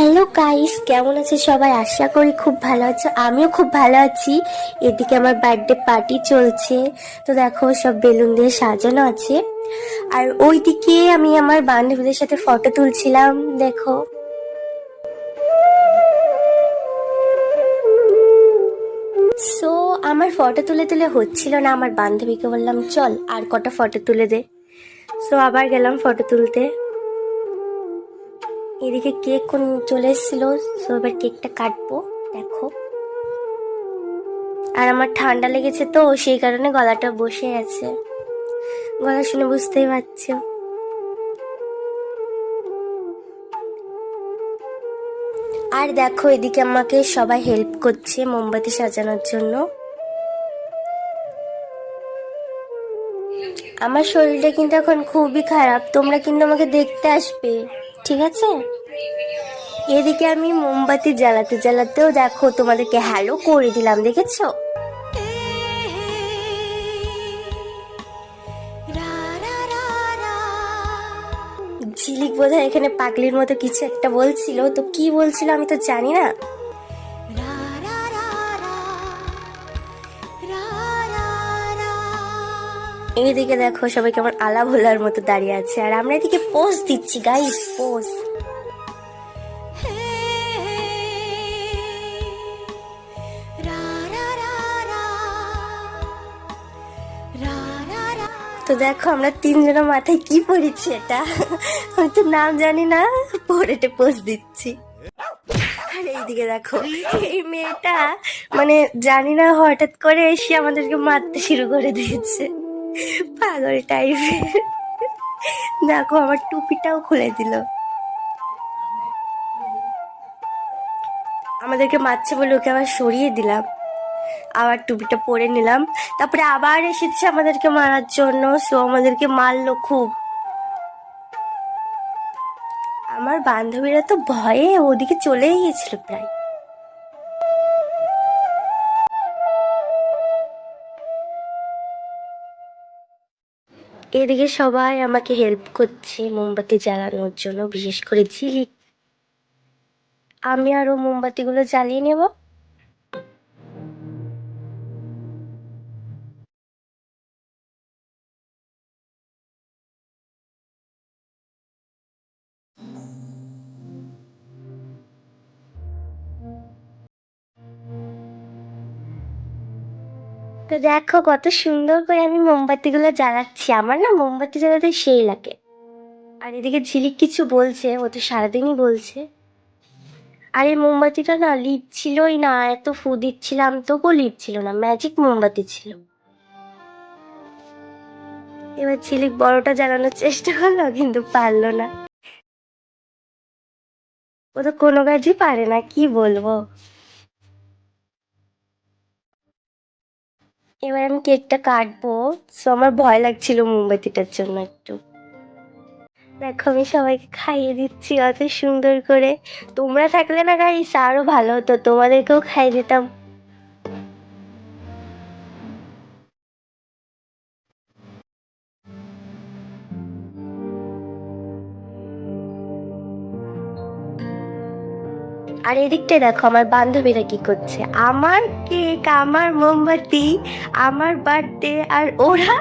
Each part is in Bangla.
হ্যালো গাইস, কেমন আছে সবাই? আশা করি খুব ভালো আছো। আমিও খুব ভালো আছি। এদিকে আমার বার্থডে পার্টি চলছে, তো দেখো সব বেলুন দিয়ে সাজানো আছে। আর ওইদিকে আমি আমার বান্ধবীদের সাথে ফটো তুলছিলাম, দেখো। সো আমার ফটো তুলে তুলে হচ্ছিল না, আমার বান্ধবীকে বললাম চল আর কটা ফটো তুলে দে। সো আবার গেলাম ফটো তুলতে। এদিকে কেক চলে এসেছিল, সো এবার কেকটা কাটবো, দেখো। আর আমার ঠান্ডা লেগেছে তো সেই কারণে গলাটা বসে আছে, গলা শুনে বুঝতেই পারছো। আর দেখো এদিকে আমাকে সবাই হেল্প করছে মোমবাতি সাজানোর জন্য। আমার শরীরটা কিন্তু এখন খুবই খারাপ, তোমরা কিন্তু আমাকে দেখতে আসবে, ঠিক আছে? এদিকে আমি মোমবাতি জ্বালাতে জ্বালাতেও দেখো তোমাদেরকে হ্যালো করে দিলাম, দেখেছো? ঝিলিক বোধহয় এখানে পাগলির মতো কিছু একটা বলছিল, তো কি বলছিল আমি তো জানি না। এইদিকে দেখো সবাই কেমন আলা ভোলার মতো দাঁড়িয়ে আছে, আর আমরা এদিকে পোজ দিচ্ছি গাইস, পোজ। তো দেখো আমরা তিনজনের মাথায় কি পড়েছি, এটা আমি তো নাম জানি না, পরেটে পোজ দিচ্ছি। আর এইদিকে দেখো এই মেয়েটা মানে জানি না হঠাৎ করে এসে আমাদেরকে মারতে শুরু করে দিয়েছে, পাগল টাইপের। দেখো আমার টুপিটাও খুলে দিল, আমাদেরকে মারছে বলে ওকে আবার সরিয়ে দিলাম, আবার টুপিটা পরে নিলাম, তারপরে আবার এসেছে আমাদেরকে মারার জন্য। সো আমাদেরকে মারলো খুব। আমার বান্ধবীরা তো ভয়ে ওদিকে চলেই গেছিল প্রায়। এদিকে সবাই আমাকে হেল্প করছে মোমবাতি জ্বালানোর জন্য, বিশেষ করে ঝিলিক। আমি আরো মোমবাতিগুলো জ্বালিয়ে নেব। তো দেখো কত সুন্দর করে আমি মোমবাতিগুলো জ্বালাচ্ছি, আমার না মোমবাতি জ্বালাতে সেই লাগে। আর এদিকে ঝিলিক কিছু বলছে, ও তো সারাদিনই বলছে। আর এই মোমবাতিটা না লিড ছিলই না, এত ফু দিচ্ছিলাম তবুও লিড ছিল না, ম্যাজিক মোমবাতি ছিল। এবার ঝিলিক বড়টা জ্বালানোর চেষ্টা করলো কিন্তু পারলো না, ও তো কোনো কাজই পারে না, কি বলবো। এবার আমি কেকটা কাটবো, সো আমার ভয় লাগছিল মোমবাতিটার জন্য একটু। দেখো আমি সবাইকে খাইয়ে দিচ্ছি অত সুন্দর করে। তোমরা থাকলে না গাইস আরো ভালো হতো, তোমাদেরকেও খাইয়ে দিতাম। আর এদিকটায় দেখো আমার বান্ধবীরা কি করছে, আমার কেক, আমার মোমবাতি, আমার বার্থডে, আর ওরা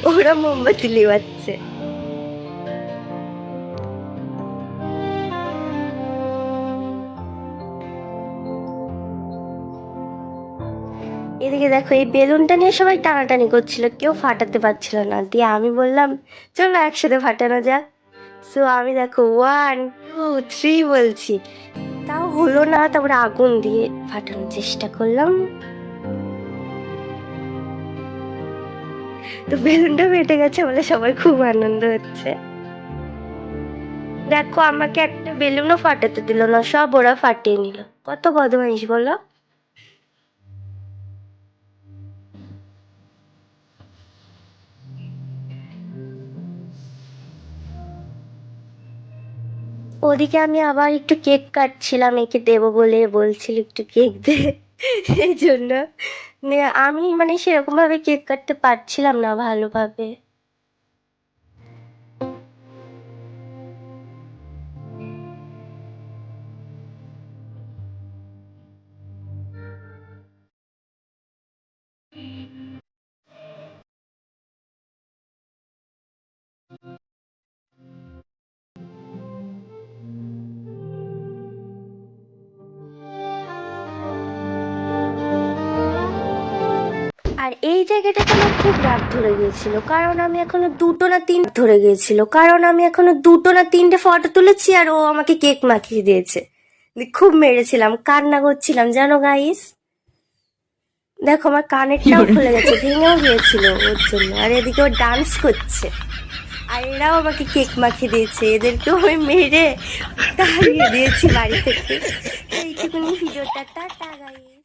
ওরা মোমবাতি লিবাচ্ছে। এদিকে দেখো এই বেলুনটা নিয়ে সবাই টানাটানি করছিল, কেউ ফাটাতে পারছিল না, দিয়ে আমি বললাম চলো একসাথে ফাটানো যাক। সো আমি দেখো 1 2 3 বলছি, তাও হলো না, তারপরে আগুন দিয়ে ফাটানোর চেষ্টা করলাম, তো বেলুনটা ফেটে গেছে বলে সবাই খুব আনন্দ হচ্ছে। দেখো আমাকে একটা বেলুনও ফাটাতে দিল না, সব ওরা ফাটিয়ে নিল, কত বদমাইশ বলো। ওদিকে আমি আবার একটু কেক কাটছিলাম, একে দেবো বলে বলছিল একটু কেক দে, এই জন্য আমি মানে সেরকম ভাবে কেক কাটতে পারছিলাম না ভালোভাবে। জায়গাটাতে আমার খুব রাগ ধরে গিয়েছিল, কারণ আমি এখনো দুটো না তিনটে ফটো তুলেছি আর ও আমাকে কেক মাখিয়ে দিয়েছে। খুব মেরেছিলাম, কান্না করছিলাম জানো গাইস। দেখো আমার কানেরটাও খুলে গেছে, ভেঙেও গিয়েছিল ওর জন্য। আর এদিকে ও ডান্স করছে, আর এরাও আমাকে কেক মাখিয়ে দিয়েছে, এদেরকেও আমি মেরে তাড়িয়ে দিয়েছি বাড়ি থেকে। এইটুকুনি ভিডিওটা, টাটা গাইস।